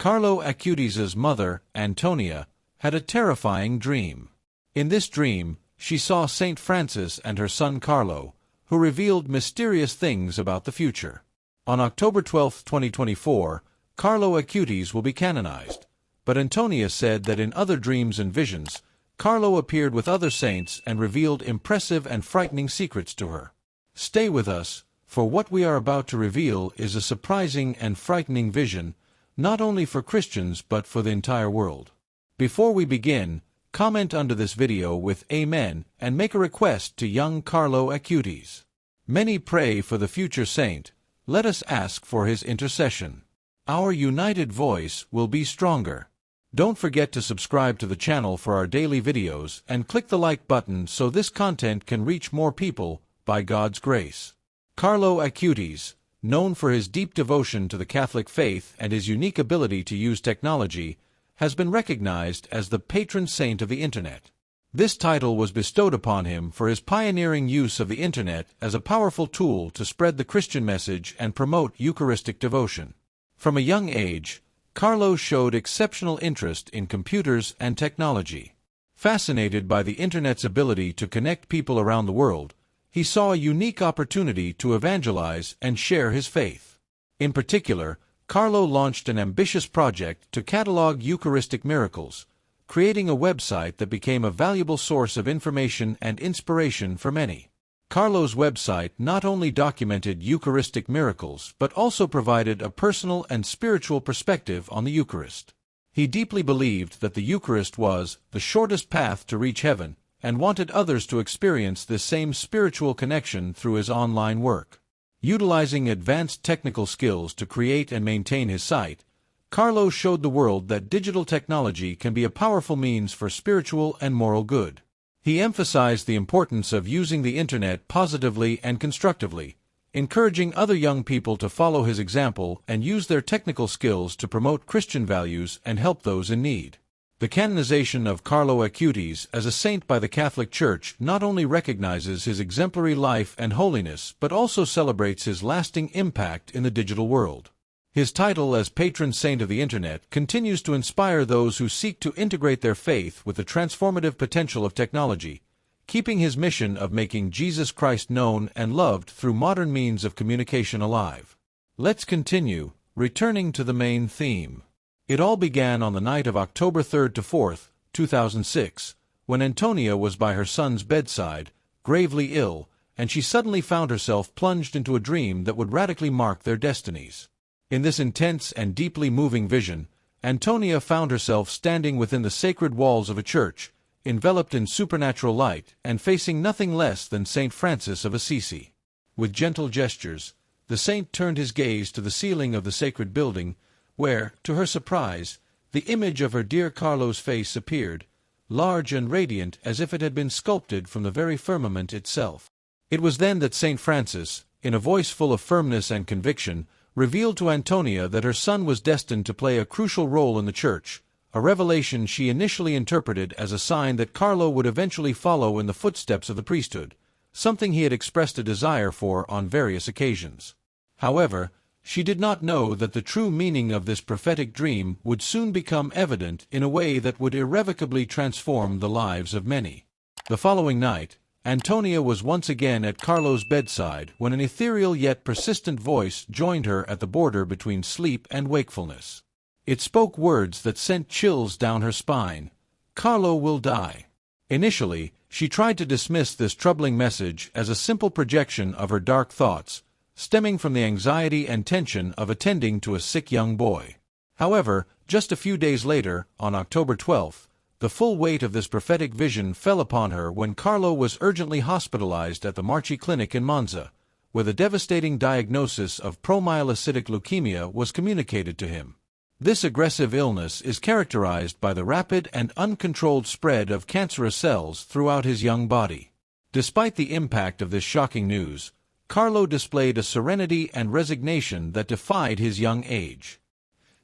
Carlo Acutis' mother, Antonia, had a terrifying dream. In this dream, she saw Saint Francis and her son Carlo, who revealed mysterious things about the future. On October 12, 2024, Carlo Acutis will be canonized, but Antonia said that in other dreams and visions, Carlo appeared with other saints and revealed impressive and frightening secrets to her. Stay with us, for what we are about to reveal is a surprising and frightening vision, not only for Christians but for the entire world. Before we begin, comment under this video with Amen and make a request to young Carlo Acutis. Many pray for the future saint. Let us ask for his intercession. Our united voice will be stronger. Don't forget to subscribe to the channel for our daily videos and click the like button so this content can reach more people by God's grace. Carlo Acutis, known for his deep devotion to the Catholic faith and his unique ability to use technology, has been recognized as the patron saint of the Internet. This title was bestowed upon him for his pioneering use of the Internet as a powerful tool to spread the Christian message and promote Eucharistic devotion. From a young age, Carlo showed exceptional interest in computers and technology. Fascinated by the Internet's ability to connect people around the world, he saw a unique opportunity to evangelize and share his faith. In particular, Carlo launched an ambitious project to catalog Eucharistic miracles, creating a website that became a valuable source of information and inspiration for many. Carlo's website not only documented Eucharistic miracles but also provided a personal and spiritual perspective on the Eucharist. He deeply believed that the Eucharist was the shortest path to reach heaven and wanted others to experience this same spiritual connection through his online work. Utilizing advanced technical skills to create and maintain his site, Carlo showed the world that digital technology can be a powerful means for spiritual and moral good. He emphasized the importance of using the Internet positively and constructively, encouraging other young people to follow his example and use their technical skills to promote Christian values and help those in need. The canonization of Carlo Acutis as a saint by the Catholic Church not only recognizes his exemplary life and holiness but also celebrates his lasting impact in the digital world. His title as patron saint of the Internet continues to inspire those who seek to integrate their faith with the transformative potential of technology, keeping his mission of making Jesus Christ known and loved through modern means of communication alive. Let's continue, returning to the main theme. It all began on the night of October 3rd to 4th, 2006, when Antonia was by her son's bedside, gravely ill, and she suddenly found herself plunged into a dream that would radically mark their destinies. In this intense and deeply moving vision, Antonia found herself standing within the sacred walls of a church, enveloped in supernatural light and facing nothing less than Saint Francis of Assisi. With gentle gestures, the saint turned his gaze to the ceiling of the sacred building, where, to her surprise, the image of her dear Carlo's face appeared, large and radiant as if it had been sculpted from the very firmament itself. It was then that Saint Francis, in a voice full of firmness and conviction, revealed to Antonia that her son was destined to play a crucial role in the church, a revelation she initially interpreted as a sign that Carlo would eventually follow in the footsteps of the priesthood, something he had expressed a desire for on various occasions. However, she did not know that the true meaning of this prophetic dream would soon become evident in a way that would irrevocably transform the lives of many. The following night, Antonia was once again at Carlo's bedside when an ethereal yet persistent voice joined her at the border between sleep and wakefulness. It spoke words that sent chills down her spine. Carlo will die. Initially, she tried to dismiss this troubling message as a simple projection of her dark thoughts, stemming from the anxiety and tension of attending to a sick young boy. However, just a few days later, on October 12th, the full weight of this prophetic vision fell upon her when Carlo was urgently hospitalized at the Marchi Clinic in Monza, where the devastating diagnosis of promyelocytic leukemia was communicated to him. This aggressive illness is characterized by the rapid and uncontrolled spread of cancerous cells throughout his young body. Despite the impact of this shocking news, Carlo displayed a serenity and resignation that defied his young age.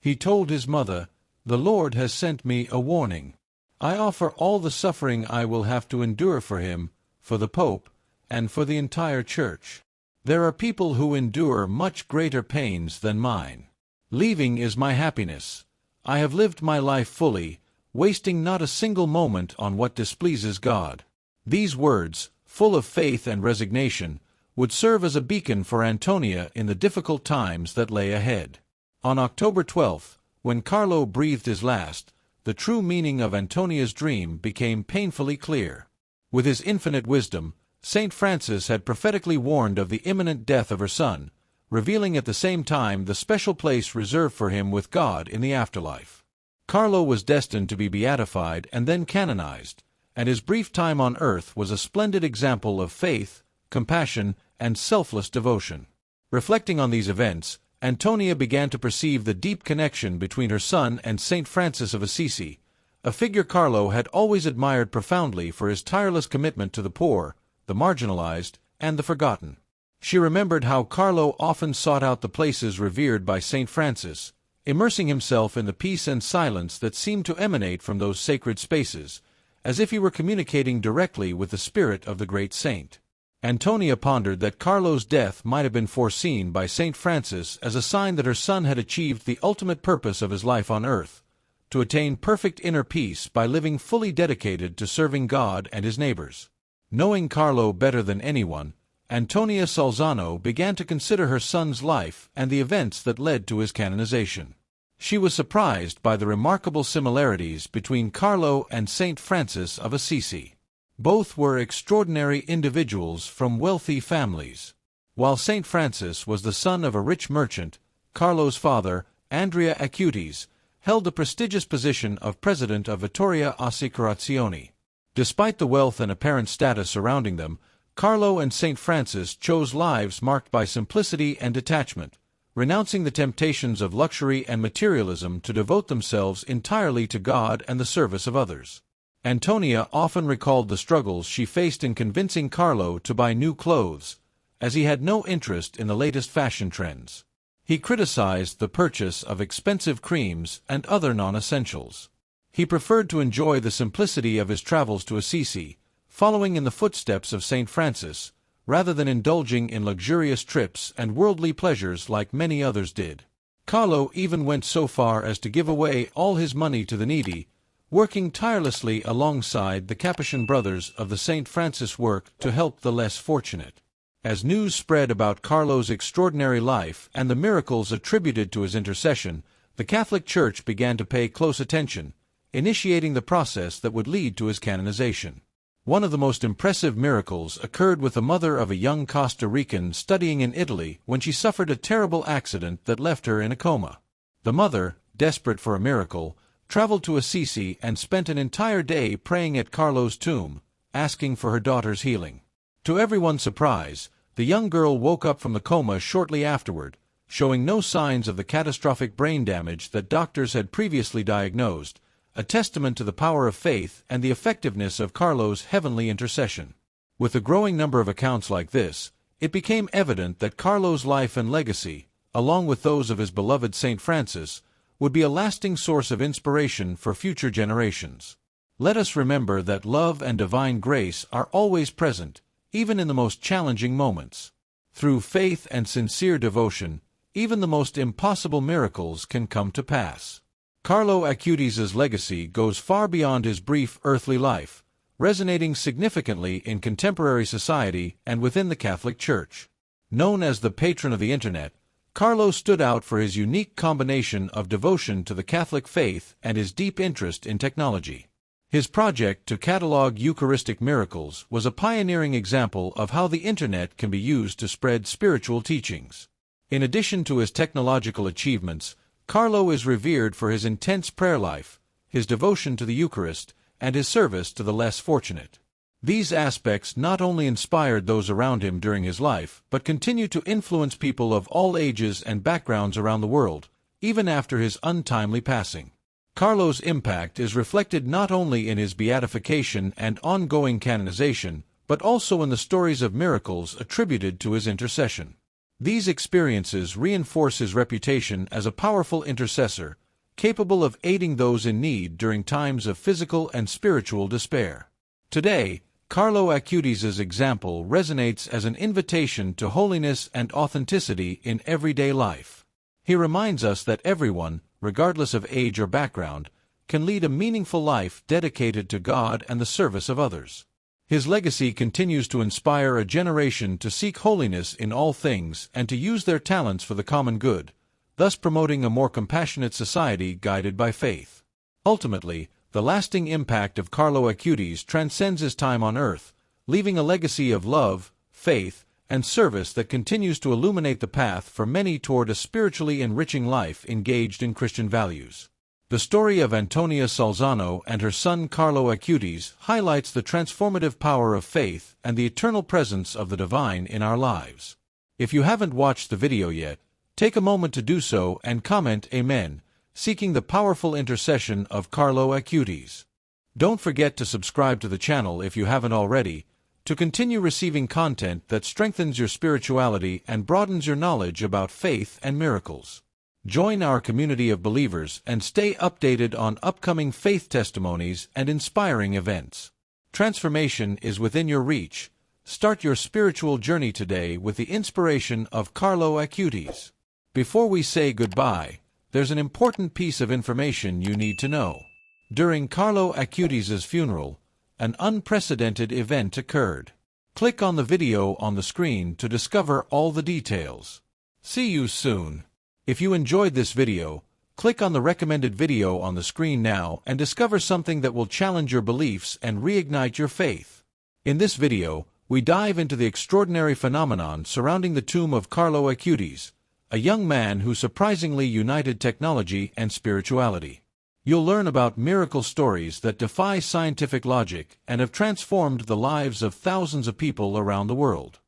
He told his mother, "The Lord has sent me a warning. I offer all the suffering I will have to endure for him, for the Pope, and for the entire Church. There are people who endure much greater pains than mine. Leaving is my happiness. I have lived my life fully, wasting not a single moment on what displeases God." These words, full of faith and resignation, would serve as a beacon for Antonia in the difficult times that lay ahead. On October 12th, when Carlo breathed his last, the true meaning of Antonia's dream became painfully clear. With his infinite wisdom, St. Francis had prophetically warned of the imminent death of her son, revealing at the same time the special place reserved for him with God in the afterlife. Carlo was destined to be beatified and then canonized, and his brief time on earth was a splendid example of faith, compassion, and selfless devotion. Reflecting on these events, Antonia began to perceive the deep connection between her son and St. Francis of Assisi, a figure Carlo had always admired profoundly for his tireless commitment to the poor, the marginalized, and the forgotten. She remembered how Carlo often sought out the places revered by St. Francis, immersing himself in the peace and silence that seemed to emanate from those sacred spaces, as if he were communicating directly with the spirit of the great saint. Antonia pondered that Carlo's death might have been foreseen by St. Francis as a sign that her son had achieved the ultimate purpose of his life on earth, to attain perfect inner peace by living fully dedicated to serving God and his neighbors. Knowing Carlo better than anyone, Antonia Salzano began to consider her son's life and the events that led to his canonization. She was surprised by the remarkable similarities between Carlo and St. Francis of Assisi. Both were extraordinary individuals from wealthy families. While St. Francis was the son of a rich merchant, Carlo's father, Andrea Acutis, held the prestigious position of president of Vittoria Assicurazioni. Despite the wealth and apparent status surrounding them, Carlo and St. Francis chose lives marked by simplicity and detachment, renouncing the temptations of luxury and materialism to devote themselves entirely to God and the service of others. Antonia often recalled the struggles she faced in convincing Carlo to buy new clothes, as he had no interest in the latest fashion trends. He criticized the purchase of expensive creams and other non-essentials. He preferred to enjoy the simplicity of his travels to Assisi, following in the footsteps of St. Francis, rather than indulging in luxurious trips and worldly pleasures like many others did. Carlo even went so far as to give away all his money to the needy, working tirelessly alongside the Capuchin brothers of the St. Francis work to help the less fortunate. As news spread about Carlo's extraordinary life and the miracles attributed to his intercession, the Catholic Church began to pay close attention, initiating the process that would lead to his canonization. One of the most impressive miracles occurred with the mother of a young Costa Rican studying in Italy when she suffered a terrible accident that left her in a coma. The mother, desperate for a miracle, traveled to Assisi and spent an entire day praying at Carlo's tomb, asking for her daughter's healing. To everyone's surprise, the young girl woke up from the coma shortly afterward, showing no signs of the catastrophic brain damage that doctors had previously diagnosed, a testament to the power of faith and the effectiveness of Carlo's heavenly intercession. With a growing number of accounts like this, it became evident that Carlo's life and legacy, along with those of his beloved St. Francis, would be a lasting source of inspiration for future generations. Let us remember that love and divine grace are always present, even in the most challenging moments. Through faith and sincere devotion, even the most impossible miracles can come to pass. Carlo Acutis' legacy goes far beyond his brief earthly life, resonating significantly in contemporary society and within the Catholic Church. Known as the patron of the Internet, Carlo stood out for his unique combination of devotion to the Catholic faith and his deep interest in technology. His project to catalog Eucharistic miracles was a pioneering example of how the Internet can be used to spread spiritual teachings. In addition to his technological achievements, Carlo is revered for his intense prayer life, his devotion to the Eucharist, and his service to the less fortunate. These aspects not only inspired those around him during his life, but continue to influence people of all ages and backgrounds around the world, even after his untimely passing. Carlo's impact is reflected not only in his beatification and ongoing canonization, but also in the stories of miracles attributed to his intercession. These experiences reinforce his reputation as a powerful intercessor, capable of aiding those in need during times of physical and spiritual despair. Today, Carlo Acutis' example resonates as an invitation to holiness and authenticity in everyday life. He reminds us that everyone, regardless of age or background, can lead a meaningful life dedicated to God and the service of others. His legacy continues to inspire a generation to seek holiness in all things and to use their talents for the common good, thus promoting a more compassionate society guided by faith. Ultimately, the lasting impact of Carlo Acutis transcends his time on earth, leaving a legacy of love, faith, and service that continues to illuminate the path for many toward a spiritually enriching life engaged in Christian values. The story of Antonia Salzano and her son Carlo Acutis highlights the transformative power of faith and the eternal presence of the divine in our lives. If you haven't watched the video yet, take a moment to do so and comment Amen, seeking the powerful intercession of Carlo Acutis. Don't forget to subscribe to the channel if you haven't already, to continue receiving content that strengthens your spirituality and broadens your knowledge about faith and miracles. Join our community of believers and stay updated on upcoming faith testimonies and inspiring events. Transformation is within your reach. Start your spiritual journey today with the inspiration of Carlo Acutis. Before we say goodbye, there's an important piece of information you need to know. During Carlo Acutis' funeral, an unprecedented event occurred. Click on the video on the screen to discover all the details. See you soon. If you enjoyed this video, click on the recommended video on the screen now and discover something that will challenge your beliefs and reignite your faith. In this video, we dive into the extraordinary phenomenon surrounding the tomb of Carlo Acutis, a young man who surprisingly united technology and spirituality. You'll learn about miracle stories that defy scientific logic and have transformed the lives of thousands of people around the world.